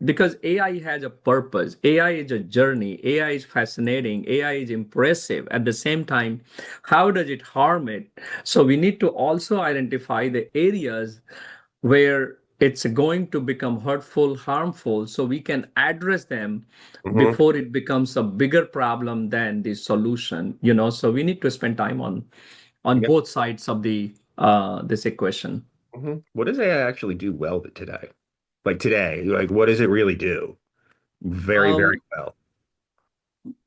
[SPEAKER 2] Because AI has a purpose, AI is a journey, AI is fascinating, AI is impressive. At the same time, how does it harm it? So we need to also identify the areas where it's going to become hurtful, harmful, so we can address them
[SPEAKER 1] Hmm.
[SPEAKER 2] before it becomes a bigger problem than the solution. So we need to spend time on
[SPEAKER 1] Yeah.
[SPEAKER 2] both sides of the this equation.
[SPEAKER 1] What does AI actually do well today? Like today, like what does it really do? Very, very
[SPEAKER 2] um
[SPEAKER 1] well.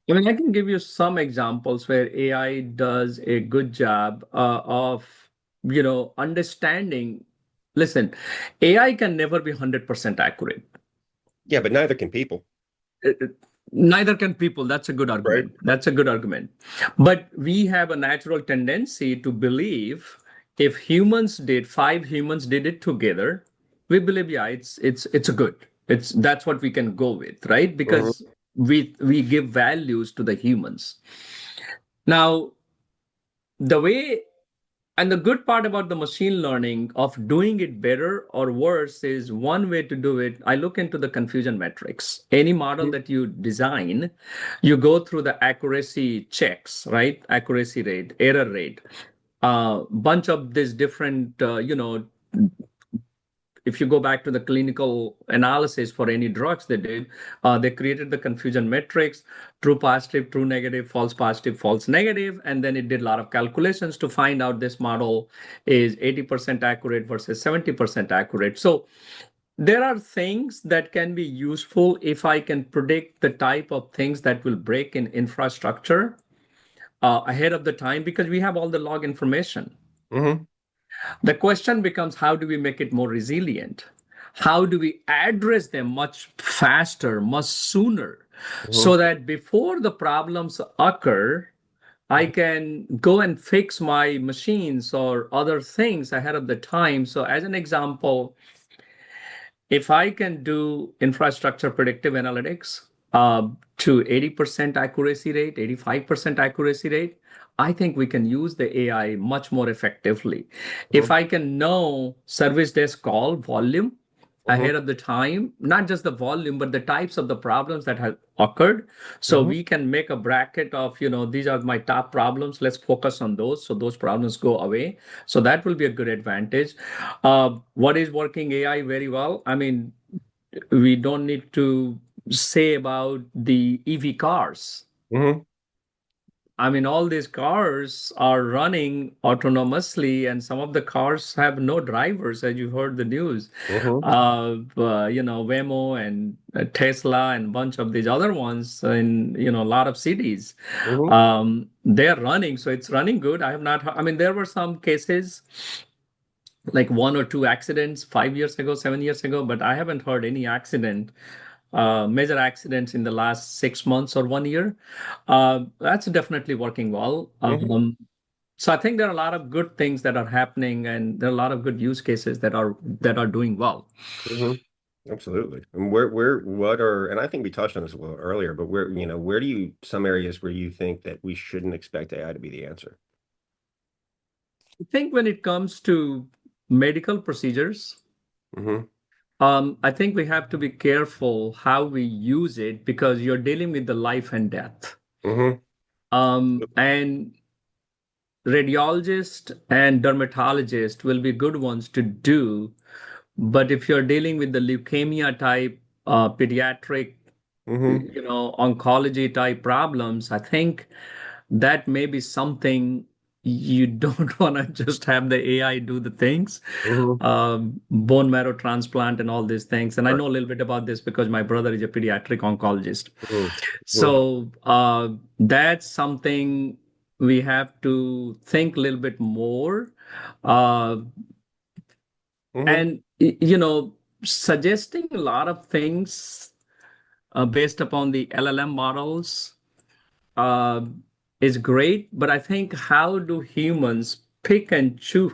[SPEAKER 2] I mean, I can give you some examples where AI does a good job of understanding. Listen, AI can never be 100% accurate.
[SPEAKER 1] Yeah, but neither can people,
[SPEAKER 2] Uh, uh, Neither can people. That's a good
[SPEAKER 1] right?
[SPEAKER 2] argument. That's a good argument. But we have a natural tendency to believe if five humans did it together, we believe, yeah, it's a good. That's what we can go with, right?
[SPEAKER 1] Hmm.
[SPEAKER 2] Because we give values to the humans. Now, the way and the good part about the machine learning of doing it better or worse is one way to do it. I look into the confusion metrics. Any model that you design, you go through the accuracy checks, right? Accuracy rate, error rate, bunch of these different, if you go back to the clinical analysis for any drugs they did, they created the confusion matrix, true positive, true negative, false positive, false negative, and then it did a lot of calculations to find out this model is 80% accurate versus 70% accurate. So there are things that can be useful if I can predict the type of things that will break in infrastructure ahead of the time because we have all the log information.
[SPEAKER 1] Hmm.
[SPEAKER 2] The question becomes how do we make it more resilient? How do we address them much faster, much sooner,
[SPEAKER 1] Hmm.
[SPEAKER 2] so that before the problems occur, I can go and fix my machines or other things ahead of the time. So, as an example, if I can do infrastructure predictive analytics to 80% accuracy rate, 85% accuracy rate, I think we can use the AI much more effectively. If I can know service desk call volume
[SPEAKER 1] Hmm.
[SPEAKER 2] ahead of the time, not just the volume, but the types of the problems that have occurred. So
[SPEAKER 1] Hmm.
[SPEAKER 2] we can make a bracket of, these are my top problems. Let's focus on those. So those problems go away. So that will be a good advantage. What is working AI very well? I mean, we don't need to say about the EV cars.
[SPEAKER 1] Hmm.
[SPEAKER 2] I mean, all these cars are running autonomously, and some of the cars have no drivers, as you heard the news.
[SPEAKER 1] Hmm.
[SPEAKER 2] Waymo and Tesla and a bunch of these other ones in, a lot of cities.
[SPEAKER 1] Hmm.
[SPEAKER 2] They're running, so it's running good. I have not, I mean, there were some cases like one or two accidents 5 years ago, 7 years ago, but I haven't heard any major accidents in the last 6 months or 1 year. That's definitely working well.
[SPEAKER 1] Hmm.
[SPEAKER 2] So I think there are a lot of good things that are happening, and there are a lot of good use cases that are doing well.
[SPEAKER 1] Hmm. Absolutely. And and I think we touched on this a little earlier, but where do some areas where you think that we shouldn't expect AI to be the answer?
[SPEAKER 2] I think when it comes to medical procedures,
[SPEAKER 1] Hmm.
[SPEAKER 2] I think we have to be careful how we use it because you're dealing with the life and death.
[SPEAKER 1] Hmm.
[SPEAKER 2] And radiologist and dermatologist will be good ones to do. But if you're dealing with the leukemia type, pediatric,
[SPEAKER 1] Hmm.
[SPEAKER 2] oncology type problems, I think that may be something you don't want to just have the AI do the things,
[SPEAKER 1] Hmm.
[SPEAKER 2] bone marrow transplant and all these things. And I
[SPEAKER 1] Right.
[SPEAKER 2] know a little bit about this because my brother is a pediatric oncologist.
[SPEAKER 1] Hmm.
[SPEAKER 2] So that's something we have to think a little bit more. Uh,
[SPEAKER 1] Hmm.
[SPEAKER 2] and, suggesting a lot of things based upon the LLM models uh, is great. But I think how do humans pick and choose,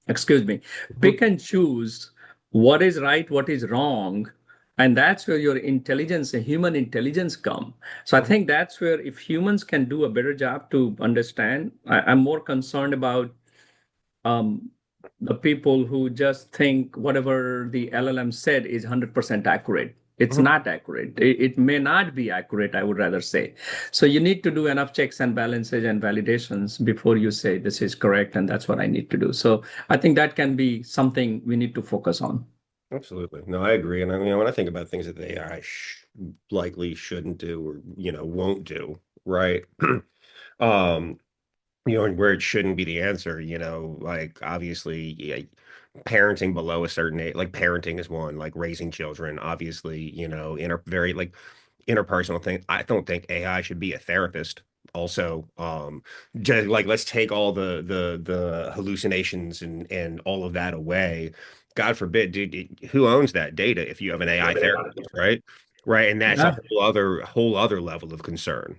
[SPEAKER 2] excuse me,
[SPEAKER 1] Hmm.
[SPEAKER 2] pick and choose what is right, what is wrong? And that's where your intelligence, human intelligence come. So I think that's where if humans can do a better job to understand, I'm more concerned about um, the people who just think whatever the LLM said is 100% accurate. It's
[SPEAKER 1] Hmm.
[SPEAKER 2] not accurate. It may not be accurate, I would rather say. So you need to do enough checks and balances and validations before you say this is correct and that's what I need to do. So I think that can be something we need to focus on.
[SPEAKER 1] Absolutely. No, I agree. And when I think about things that the AI likely shouldn't do or, won't do, right? Um, and where it shouldn't be the answer, like obviously, yeah, parenting below a certain age, like parenting is one, like raising children, obviously, very like interpersonal thing. I don't think AI should be a therapist. Also, just like let's take all the hallucinations and all of that away. God forbid, dude, who owns that data if you have an AI therapist, right? Right, and that's a
[SPEAKER 2] Yeah.
[SPEAKER 1] whole other level of concern.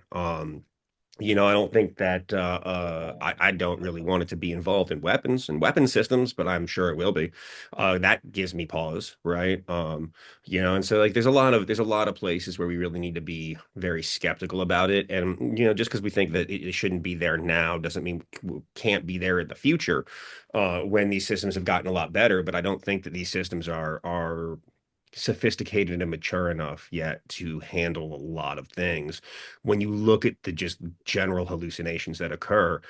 [SPEAKER 1] I don't think that I don't really want it to be involved in weapons and weapon systems, but I'm sure it will be. That gives me pause, right? And so like there's a lot of places where we really need to be very skeptical about it. And just because we think that it shouldn't be there now doesn't mean can't be there in the future when these systems have gotten a lot better. But I don't think that these systems are sophisticated and mature enough yet to handle a lot of things when you look at the just general hallucinations that occur.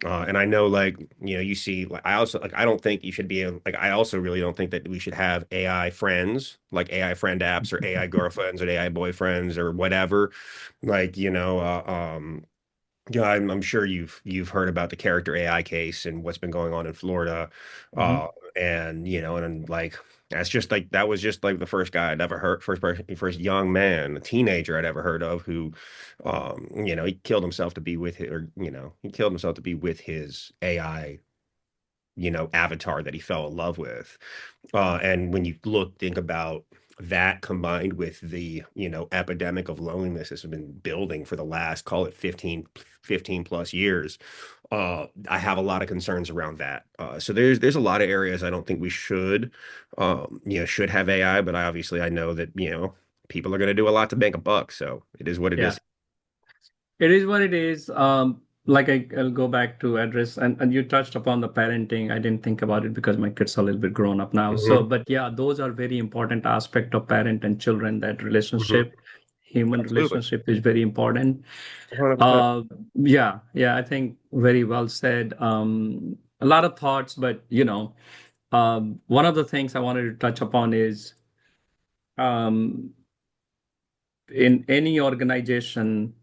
[SPEAKER 1] And I know, like, you see, like, I also, like, I don't think you should be like, I also really don't think that we should have AI friends, like AI friend apps or AI girlfriends or AI boyfriends or whatever. Like, yeah, I'm sure you've heard about the character AI case and what's been going on in Florida,
[SPEAKER 2] Mhm.
[SPEAKER 1] uh, and like that's just like that was just like the first guy I'd ever heard, first person, first young man, a teenager I'd ever heard of who, he killed himself to be with it, or he killed himself to be with his AI, avatar that he fell in love with. And when you think about that combined with the, epidemic of loneliness that's been building for the last, call it 15 plus years, I have a lot of concerns around that. So there's a lot of areas I don't think we should, should have AI, but I know that, people are going to do a lot to make a buck. So it is what it
[SPEAKER 2] Yeah.
[SPEAKER 1] is.
[SPEAKER 2] It is what it is. Like I'll go back to address, and you touched upon the parenting. I didn't think about it because my kids are a little bit grown up now. So,
[SPEAKER 1] Hmm.
[SPEAKER 2] but yeah, those are very important aspect of parent and children. That
[SPEAKER 1] Hmm.
[SPEAKER 2] relationship, human
[SPEAKER 1] Absolutely.
[SPEAKER 2] relationship, is very important.
[SPEAKER 1] 100%.
[SPEAKER 2] Uh, yeah, yeah, I think very well said. A lot of thoughts, but one of the things I wanted to touch upon is um, in any organization,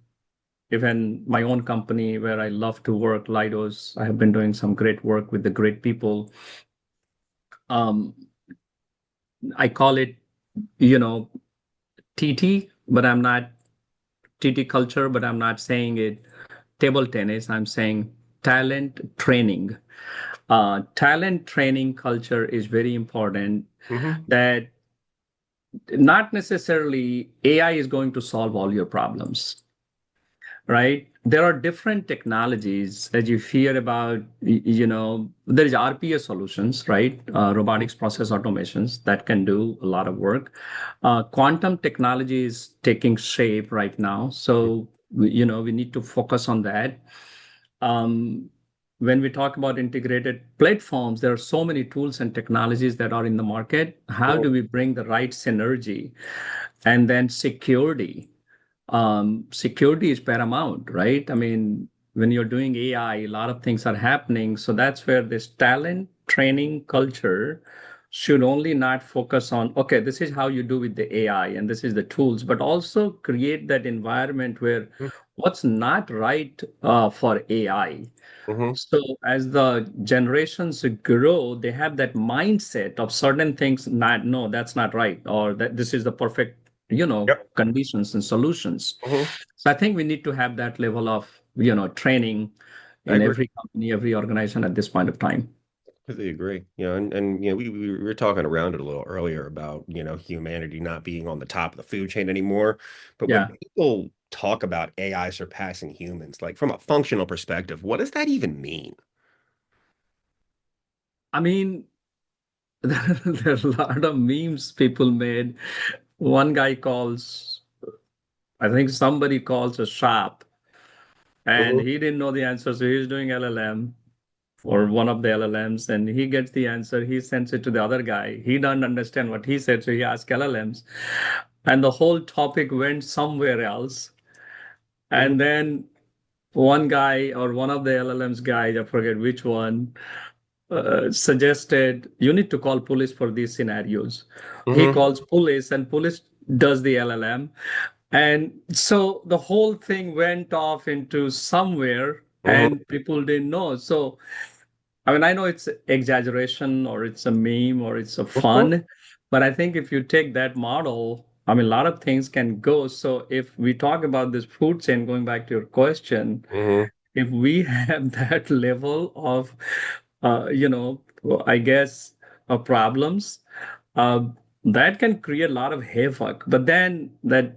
[SPEAKER 2] even my own company where I love to work, Leidos, I have been doing some great work with the great people. Um, I call it, you know, TT, but I'm not TT culture, but I'm not saying it table tennis. I'm saying talent training. Talent training culture is very important.
[SPEAKER 1] Hmm.
[SPEAKER 2] That not necessarily AI is going to solve all your problems, right? There are different technologies that you hear about. There is RPA solutions, right? Robotics process automations that can do a lot of work. Quantum technology is taking shape right now. So, we need to focus on that. Um, when we talk about integrated platforms, there are so many tools and technologies that are in the market. How do we bring the right synergy? And then security. Security is paramount, right? I mean, when you're doing AI, a lot of things are happening. So that's where this talent training culture should only not focus on, okay, this is how you do with the AI and this is the tools, but also create that environment where what's not right for AI.
[SPEAKER 1] Hmm.
[SPEAKER 2] So as the generations grow, they have that mindset of certain things, not, no, that's not right, or that this is the perfect,
[SPEAKER 1] Yep.
[SPEAKER 2] conditions and solutions.
[SPEAKER 1] Hmm.
[SPEAKER 2] So I think we need to have that level of, training
[SPEAKER 1] I
[SPEAKER 2] in
[SPEAKER 1] agree.
[SPEAKER 2] every company, every organization at this point of time.
[SPEAKER 1] Completely agree. And we were talking around it a little earlier about, humanity not being on the top of the food chain anymore. But when
[SPEAKER 2] Yeah.
[SPEAKER 1] people talk about AI surpassing humans, like from a functional perspective, what does that even mean?
[SPEAKER 2] I mean, there are a lot of memes people made. One guy calls, I think somebody calls a shop and
[SPEAKER 1] Hmm.
[SPEAKER 2] he didn't know the answer. So he's doing LLM or one of the LLMs and he gets the answer. He sends it to the other guy. He doesn't understand what he said. So he asked LLMs and the whole topic went somewhere else.
[SPEAKER 1] Hmm.
[SPEAKER 2] And then one guy or one of the LLMs guys, I forget which one, suggested you need to call police for these scenarios. He
[SPEAKER 1] Hmm.
[SPEAKER 2] calls police and police does the LLM. And so the whole thing went off into somewhere
[SPEAKER 1] Hmm.
[SPEAKER 2] and people didn't know. So, I mean, I know it's exaggeration or it's a meme or it's a
[SPEAKER 1] Hmm.
[SPEAKER 2] fun, but I think if you take that model, I mean, a lot of things can go. So if we talk about this food chain, going back to your question,
[SPEAKER 1] Hmm.
[SPEAKER 2] if we have that level of, I guess, problems, uh, that can create a lot of havoc. But then that,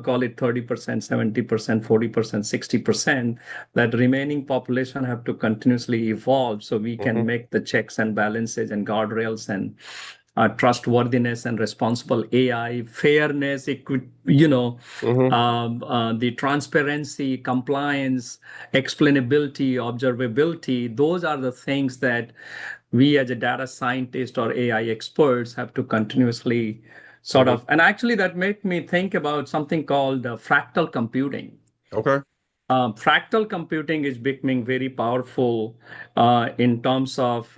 [SPEAKER 2] call it 30%, 70%, 40%, 60%, that remaining population have to continuously evolve so we can
[SPEAKER 1] Hmm.
[SPEAKER 2] make the checks and balances and guardrails and trustworthiness and responsible AI, fairness,
[SPEAKER 1] Hmm.
[SPEAKER 2] the transparency, compliance, explainability, observability. Those are the things that we as a data scientist or AI experts have to continuously sort
[SPEAKER 1] Hmm.
[SPEAKER 2] of. And actually, that made me think about something called fractal computing.
[SPEAKER 1] Okay.
[SPEAKER 2] Fractal computing is becoming very powerful in terms of,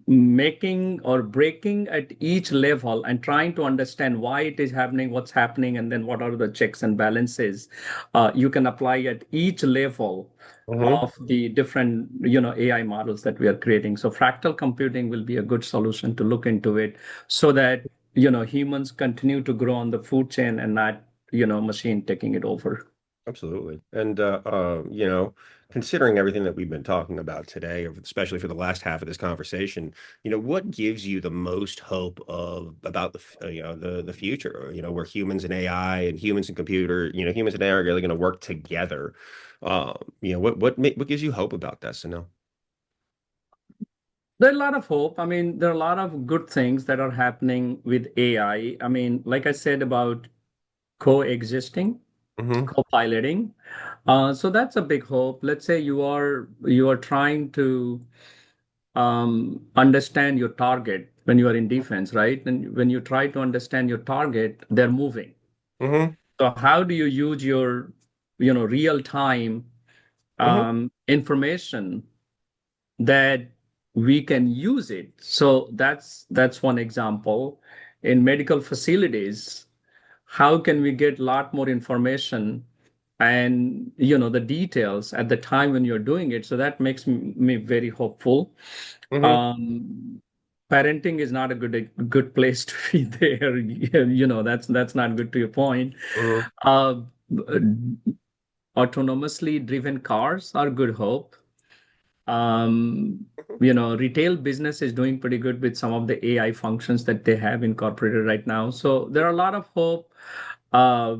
[SPEAKER 2] making or breaking at each level and trying to understand why it is happening, what's happening, and then what are the checks and balances you can apply at each level
[SPEAKER 1] Hmm.
[SPEAKER 2] of the different, AI models that we are creating. So fractal computing will be a good solution to look into it so that, humans continue to grow on the food chain and not, machine taking it over.
[SPEAKER 1] Absolutely. And considering everything that we've been talking about today, especially for the last half of this conversation, what gives you the most hope of about the future, where humans and AI and humans and computer, humans and AI are really going to work together. What gives you hope about that, Sunil?
[SPEAKER 2] There's a lot of hope. I mean, there are a lot of good things that are happening with AI. I mean, like I said about coexisting,
[SPEAKER 1] Mm-hmm.
[SPEAKER 2] co-piloting. So that's a big hope. Let's say you are trying to understand your target when you are in defense, right? And when you try to understand your target, they're moving.
[SPEAKER 1] Mm-hmm.
[SPEAKER 2] So how do you use your, real time
[SPEAKER 1] Mm-hmm.
[SPEAKER 2] information that we can use it? So that's one example. In medical facilities, how can we get a lot more information and the details at the time when you're doing it? So that makes me very hopeful.
[SPEAKER 1] Mm-hmm.
[SPEAKER 2] um Parenting is not a good place to be there. That's not good, to your point.
[SPEAKER 1] Mm-hmm.
[SPEAKER 2] uh Autonomously driven cars are good hope. um Retail business is doing pretty good with some of the AI functions that they have incorporated right now. So there are a lot of hope uh,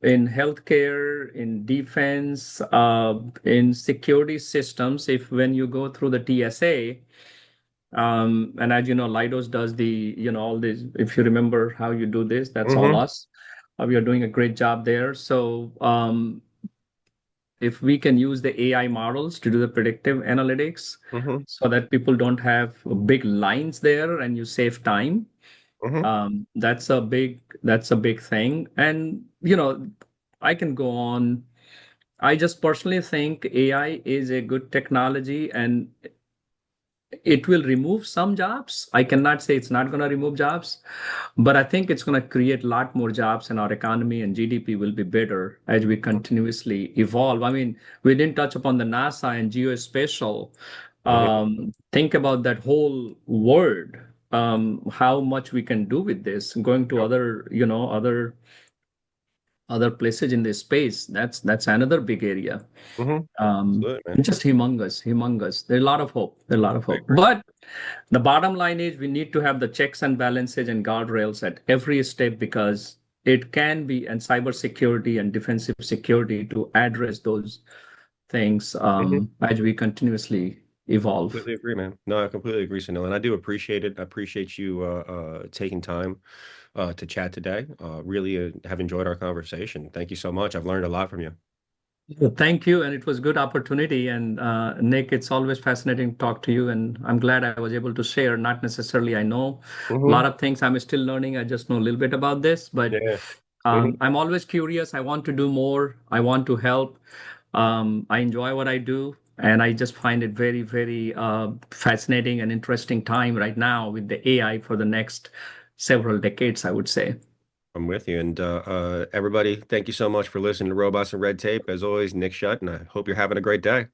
[SPEAKER 2] in healthcare, in defense, in security systems. If when you go through the TSA, and as you know, Leidos does the, all this. If you remember how you do this, that's all
[SPEAKER 1] Mm-hmm.
[SPEAKER 2] us. We are doing a great job there. So if we can use the AI models to do the predictive analytics
[SPEAKER 1] Mm-hmm.
[SPEAKER 2] so that people don't have big lines there and you save time,
[SPEAKER 1] Mm-hmm.
[SPEAKER 2] that's a big thing. And I can go on. I just personally think AI is a good technology and it will remove some jobs. I cannot say it's not going to remove jobs, but I think it's going to create a lot more jobs and our economy and GDP will be better as we continuously evolve. I mean, we didn't touch upon the NASA and geospatial.
[SPEAKER 1] Mm-hmm.
[SPEAKER 2] Think about that whole world, how much we can do with this, going to
[SPEAKER 1] Yep.
[SPEAKER 2] other places in this space. That's another big area.
[SPEAKER 1] Mm-hmm. Absolutely, man.
[SPEAKER 2] Just humongous, humongous. There's a lot of hope. There's a lot of
[SPEAKER 1] I
[SPEAKER 2] hope.
[SPEAKER 1] agree.
[SPEAKER 2] But the bottom line is we need to have the checks and balances and guardrails at every step because it can be, and cybersecurity and defensive security to address those things
[SPEAKER 1] Mm-hmm.
[SPEAKER 2] as we continuously evolve.
[SPEAKER 1] Completely agree, man. No, I completely agree, Sunil, and I do appreciate it. I appreciate you taking time to chat today. Really have enjoyed our conversation. Thank you so much. I've learned a lot from you.
[SPEAKER 2] Well, thank you, and it was good opportunity. And Nick, it's always fascinating to talk to you, and I'm glad I was able to share. Not necessarily I know a
[SPEAKER 1] Hmm.
[SPEAKER 2] lot of things. I'm still learning. I just know a little bit about this, but
[SPEAKER 1] Yeah. Hmm.
[SPEAKER 2] I'm always curious. I want to do more. I want to help. I enjoy what I do, and I just find it very, very fascinating and interesting time right now with the AI for the next several decades, I would say.
[SPEAKER 1] I'm with you. And everybody, thank you so much for listening to Robots and Red Tape. As always, Nick Schutt, and I hope you're having a great day.